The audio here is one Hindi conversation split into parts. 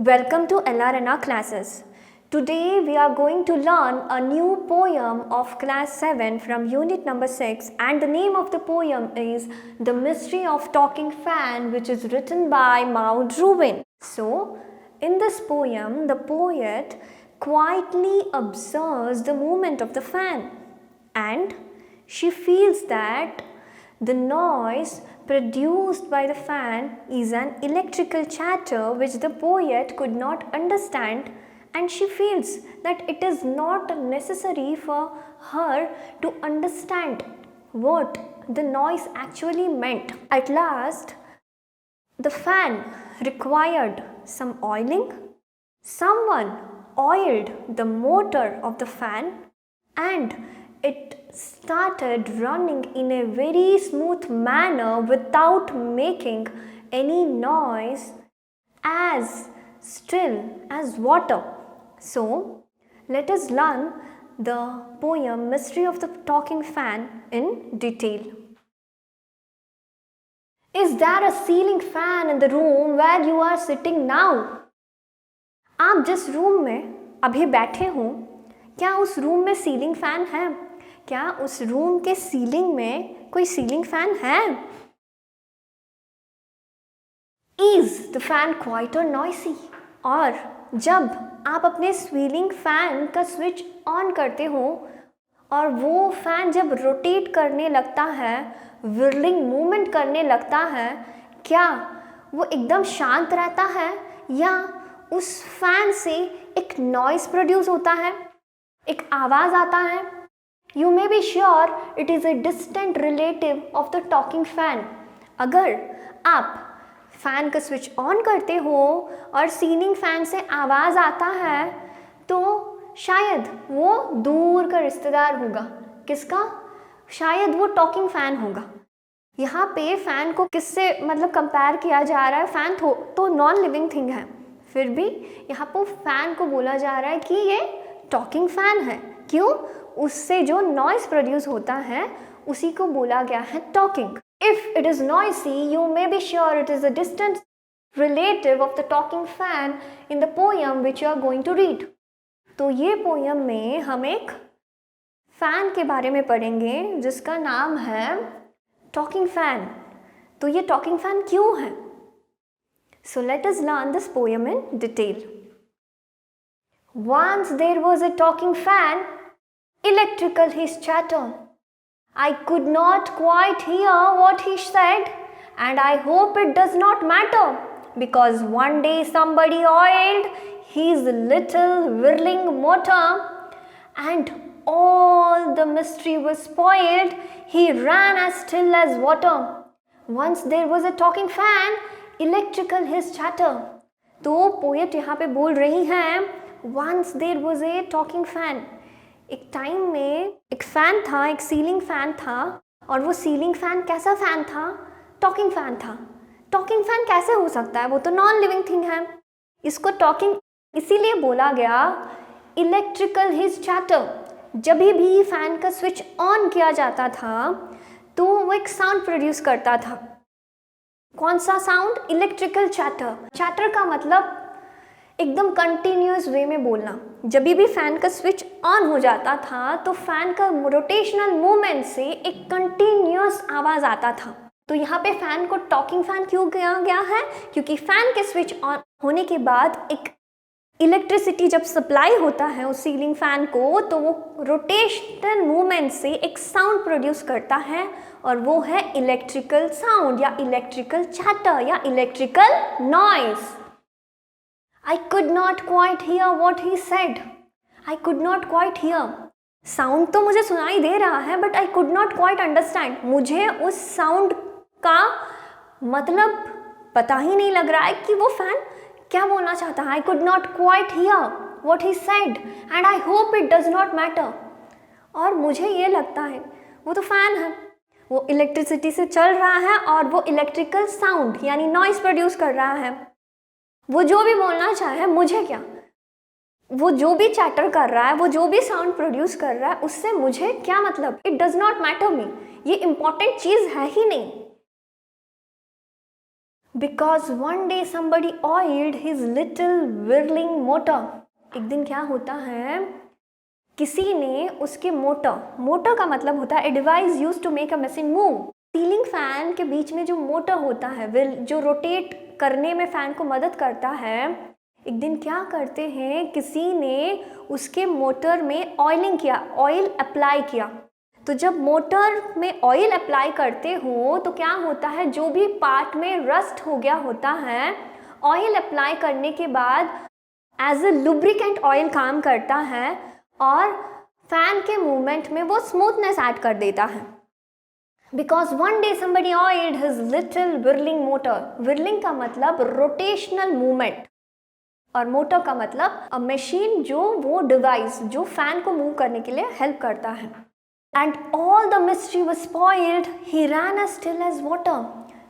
Welcome to LRNR classes. Today we are going to learn a new poem of class 7 from unit number 6, and the name of the poem is The Mystery of Talking Fan, which is written by Maud Ruin. So, in this poem, the poet quietly observes the movement of the fan, and she feels that the noise produced by the fan is an electrical chatter which the poet could not understand, and she feels that it is not necessary for her to understand what the noise actually meant. At last, the fan required some oiling. Someone oiled the motor of the fan and it started running in a very smooth manner without making any noise, as still as water. So, let us learn the poem Mystery of the Talking Fan in detail. Is there a ceiling fan in the room where you are sitting now? आप जिस रूम में अभी बैठे हो, क्या उस रूम में सीलिंग फैन है? क्या उस रूम के सीलिंग में कोई सीलिंग फैन है? Is the fan quiet or noisy? और जब आप अपने सीलिंग फैन का स्विच ऑन करते हो और वो फैन जब रोटेट करने लगता है, व्हिर्लिंग मूवमेंट करने लगता है, क्या वो एकदम शांत रहता है या उस फैन से एक नॉइस प्रोड्यूस होता है, एक आवाज़ आता है? You may be sure it is a distant relative of the talking fan. अगर आप फैन का स्विच ऑन करते हो और सीलिंग फैन से आवाज़ आता है तो शायद वो दूर का रिश्तेदार होगा। किसका? शायद वो टॉकिंग फैन होगा। यहाँ पे फैन को किससे कंपेयर किया जा रहा है? फैन तो नॉन लिविंग थिंग है, फिर भी यहाँ पर फैन को बोला जा रहा है कि ये टॉकिंग फैन है। क्यों? उससे जो नॉइस प्रोड्यूस होता है उसी को बोला गया है talking. If it is noisy you may be sure it is a distant relative of the talking fan in the poem which you are going to read. तो ये पोयम में हम एक फैन के बारे में पढ़ेंगे जिसका नाम है टॉकिंग फैन। तो ये टॉकिंग फैन क्यों है? So let us learn this poem in detail. Once there was a talking fan, electrical his chatter. I could not quite hear what he said, and I hope it does not matter, because one day somebody oiled his little whirling motor, and all the mystery was spoiled. He ran as still as water. Once there was a talking fan, electrical his chatter. तो पोएट यहाँ पे बोल रही हैं Once there was a talking fan. एक टाइम में एक फ़ैन था, एक सीलिंग फ़ैन था, और वो सीलिंग फ़ैन कैसा फ़ैन था? टॉकिंग फ़ैन था। टॉकिंग फ़ैन कैसे हो सकता है? वो तो नॉन लिविंग थिंग है। इसको टॉकिंग इसीलिए बोला गया इलेक्ट्रिकल हिज चैटर। जब भी फ़ैन का स्विच ऑन किया जाता था तो वो एक साउंड प्रोड्यूस करता था। कौन सा साउंड? Electrical chatter. चैटर का मतलब एकदम कंटिन्यूस वे में बोलना। जब भी फैन का स्विच ऑन हो जाता था तो फैन का रोटेशनल मूवमेंट से एक कंटिन्यूस आवाज़ आता था। तो यहाँ पे फैन को टॉकिंग फैन क्यों कहा गया है? क्योंकि फैन के स्विच ऑन होने के बाद एक इलेक्ट्रिसिटी जब सप्लाई होता है उस सीलिंग फैन को तो वो रोटेशनल मूवमेंट से एक साउंड प्रोड्यूस करता है, और वो है इलेक्ट्रिकल साउंड या इलेक्ट्रिकल चैटर या electrical noise. I could not quite hear what he said. I could not quite hear. Sound तो मुझे सुनाई दे रहा है but I could not quite understand. मुझे उस साउंड का मतलब पता ही नहीं लग रहा है कि वो फैन क्या बोलना चाहता है। I could not quite hear what he said and I hope it does not matter. और मुझे ये लगता है वो तो फैन है, वो इलेक्ट्रिसिटी से चल रहा है और वो इलेक्ट्रिकल साउंड यानी नॉइस प्रोड्यूस कर रहा है। वो जो भी बोलना चाहे मुझे क्या, वो जो भी चैटर कर रहा है, वो जो भी साउंड प्रोड्यूस कर रहा है, उससे मुझे क्या मतलब? इट डज नॉट मैटर मी। ये इंपॉर्टेंट चीज़ है ही नहीं। Because one day somebody oiled his little whirling motor. एक दिन क्या होता है, किसी ने उसके मोटर का मतलब होता है a device used to make a machine move. Ceiling fan के बीच में जो मोटर होता है, जो रोटेट करने में फैन को मदद करता है, एक दिन क्या करते हैं, किसी ने उसके मोटर में ऑयलिंग किया, ऑयल अप्लाई किया। तो जब मोटर में ऑयल अप्लाई करते हो तो क्या होता है, जो भी पार्ट में रस्ट हो गया होता है, ऑयल अप्लाई करने के बाद एज ए लुब्रिकेंट ऑयल काम करता है और फैन के मूवमेंट में वो स्मूथनेस ऐड कर देता है। Because one day somebody oiled his little whirling motor. whirling का मतलब रोटेशनल मूवमेंट और मोटर का मतलब अ मशीन, जो वो डिवाइस जो फैन को मूव करने के लिए हेल्प करता है। And all the mystery was spoiled, he ran as still as water.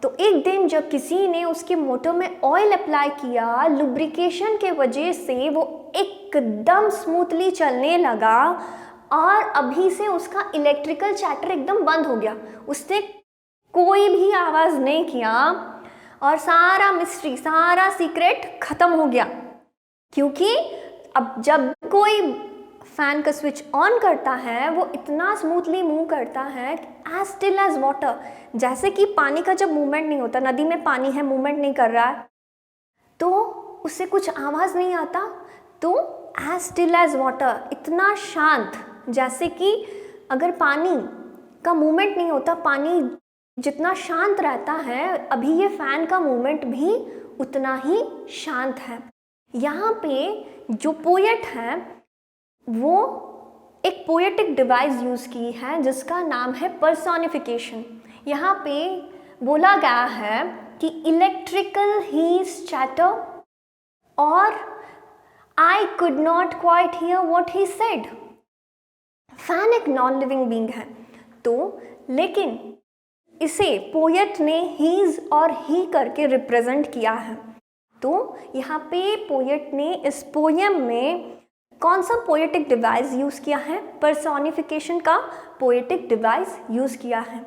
तो एक दिन जब किसी ने उसके मोटर में ऑयल अप्लाई किया, लुब्रिकेशन के वजह से वो एकदम स्मूथली चलने लगा और अभी से उसका इलेक्ट्रिकल चैटर एकदम बंद हो गया। उसने कोई भी आवाज़ नहीं किया और सारा मिस्ट्री, सारा सीक्रेट ख़त्म हो गया। क्योंकि अब जब कोई फैन का स्विच ऑन करता है वो इतना स्मूथली मूव करता है एज स्टिल एज वाटर, जैसे कि पानी का जब मूवमेंट नहीं होता, नदी में पानी है, मूवमेंट नहीं कर रहा है तो उससे कुछ आवाज़ नहीं आता, तो एज स्टिल एज वाटर, इतना शांत, जैसे कि अगर पानी का मूवमेंट नहीं होता, पानी जितना शांत रहता है, अभी ये फैन का मूवमेंट भी उतना ही शांत है। यहाँ पे जो पोएट है वो एक पोएटिक डिवाइस यूज़ की है जिसका नाम है पर्सोनिफिकेशन। यहाँ पे बोला गया है कि इलेक्ट्रिकल हीज चैटर और I could not quite here what he said. Fan एक नॉन लिविंग बीइंग है, तो लेकिन इसे पोएट ने हीज और ही करके रिप्रेजेंट किया है। तो यहाँ पे पोएट ने इस पोएम में कौन सा पोएटिक डिवाइस यूज़ किया है, पर्सोनिफिकेशन का पोएटिक डिवाइस यूज़ किया है।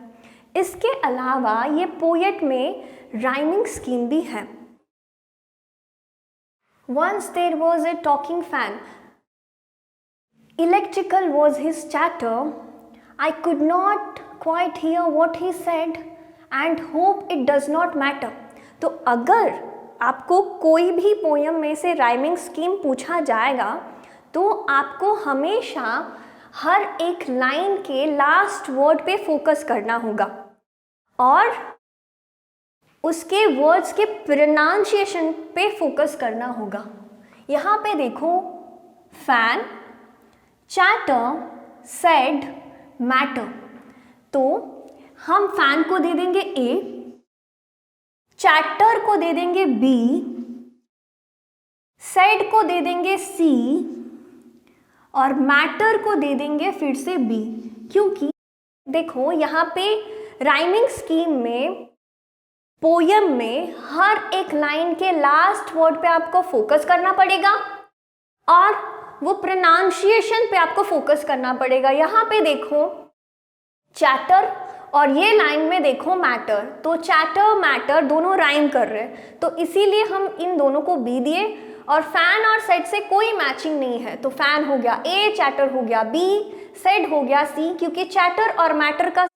इसके अलावा ये पोएट में राइमिंग स्कीम भी है। Once there was a talking fan. Electrical was his chatter. I could not quite hear what he said and hope it does not matter. तो अगर आपको कोई भी पोएम में से राइमिंग स्कीम पूछा जाएगा तो आपको हमेशा हर एक लाइन के लास्ट वर्ड पे फोकस करना होगा और उसके वर्ड्स के प्रोनाउंसिएशन पे फोकस करना होगा। यहाँ पे देखो, फैन, चैटर, सेड, मैटर। तो हम फैन को दे देंगे ए, चैटर को दे देंगे बी, सेड को दे देंगे सी और मैटर को दे देंगे फिर से बी। क्योंकि देखो यहाँ पे राइमिंग स्कीम में, पोयम में हर एक लाइन के लास्ट वर्ड पे आपको फोकस करना पड़ेगा और वो प्रोनाउंसिएशन पे आपको फोकस करना पड़ेगा। यहाँ पे देखो चैटर और ये लाइन में देखो मैटर, तो चैटर मैटर दोनों राइम कर रहे हैं, तो इसीलिए हम इन दोनों को बी दिए। और फैन और सेड से कोई मैचिंग नहीं है, तो फैन हो गया ए, चैटर हो गया बी, सेड हो गया सी। क्योंकि चैटर और मैटर का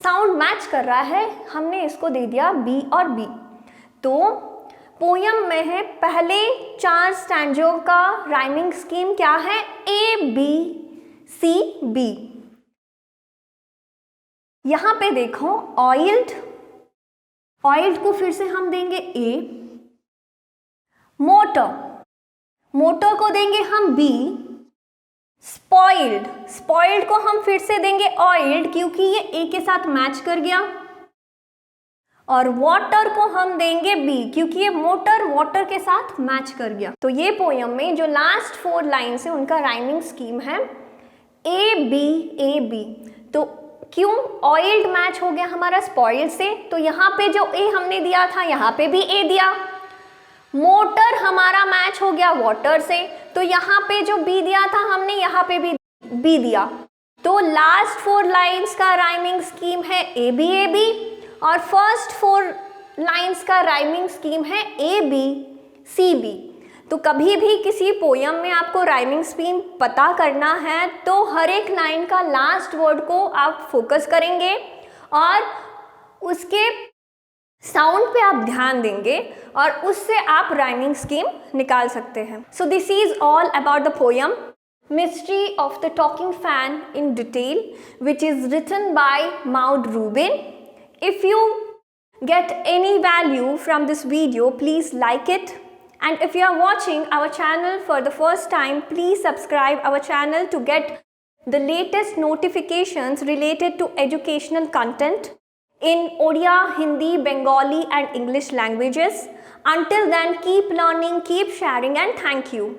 साउंड मैच कर रहा है, हमने इसको दे दिया बी और बी। तो पोयम में है पहले 4 स्टैंजों का राइमिंग स्कीम क्या है, ए बी सी बी। यहाँ पे देखो ऑयल्ड, ऑयल्ड को फिर से हम देंगे ए, मोटर, मोटर को देंगे हम बी, स्पॉइल्ड, स्पॉइल्ड को हम फिर से देंगे ऑयल्ड क्योंकि ये ए के साथ मैच कर गया, और वाटर को हम देंगे बी क्योंकि ये मोटर वाटर के साथ मैच कर गया। तो ये पोयम में जो लास्ट 4 लाइन्स है उनका राइमिंग स्कीम है ए बी। तो क्यों ऑयल्ड मैच हो गया हमारा स्पॉइल्ड से, तो यहाँ पे जो ए हमने दिया था यहाँ पे भी ए दिया। मोटर हमारा मैच हो गया वाटर से, तो यहाँ पे जो बी दिया था हमने यहाँ पे भी बी दिया। तो लास्ट 4 लाइन्स का राइमिंग स्कीम है ए बी और फर्स्ट 4 लाइंस का राइमिंग स्कीम है ABCB। तो कभी भी किसी पोयम में आपको राइमिंग स्कीम पता करना है तो हर एक लाइन का लास्ट वर्ड को आप फोकस करेंगे और उसके साउंड पे आप ध्यान देंगे और उससे आप राइमिंग स्कीम निकाल सकते हैं। So this is all about the poem Mystery of the Talking Fan in Detail, which is written by Maud Rubin. If you get any value from this video, please like it. And if you are watching our channel for the first time, please subscribe our channel to get the latest notifications related to educational content in Odia, Hindi, Bengali and English languages. Until then, keep learning, keep sharing and thank you.